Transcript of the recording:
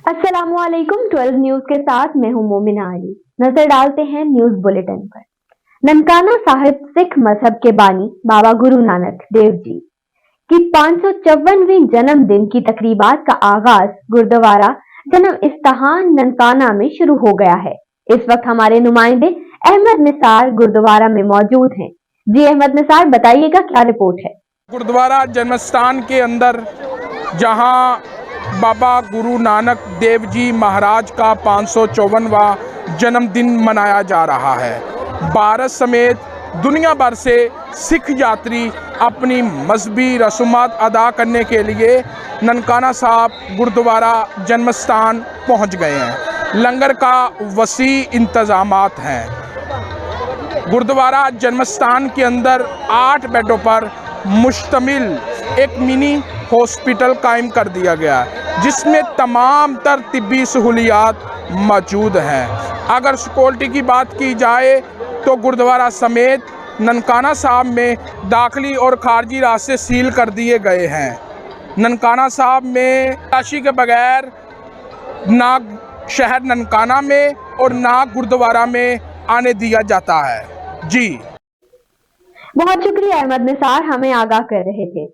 अस्सलामुअलैकुम 12 न्यूज के साथ मैं हूं मोमिना अली। नजर डालते हैं न्यूज बुलेटिन पर। ननकाना साहिब सिख मजहब के बानी बाबा गुरु नानक देव जी की 554वीं जन्मदिन की तकरीबात का आगाज गुरुद्वारा जन्म इस्ताहान ननकाना में शुरू हो गया है। इस वक्त हमारे नुमाइंदे अहमद निसार गुरुद्वारा में मौजूद हैं। जी अहमद निसार, बताइएगा क्या रिपोर्ट है। गुरुद्वारा जन्मस्थान के अंदर जहां बाबा गुरु नानक देव जी महाराज का 554वां जन्मदिन मनाया जा रहा है। भारत समेत दुनिया भर से सिख यात्री अपनी मजहबी रसूमात अदा करने के लिए ननकाना साहब गुरुद्वारा जन्मस्थान पहुंच गए हैं। लंगर का वसी इंतजामात हैं। गुरुद्वारा जन्मस्थान के अंदर 8 बेडों पर मुश्तमिल एक मिनी हॉस्पिटल कायम कर दिया गया है, जिसमें तमाम तर तिब्बी सहूलियात मौजूद हैं। अगर सिक्योरिटी की बात की जाए तो गुरुद्वारा समेत ननकाना साहब में दाखिली और खारजी रास्ते सील कर दिए गए हैं। ननकाना साहब में तलाशी के बगैर ना शहर ननकाना में और ना गुरुद्वारा में आने दिया जाता है। जी बहुत शुक्रिया अहमद निसार, हमें आगाह कर रहे थे।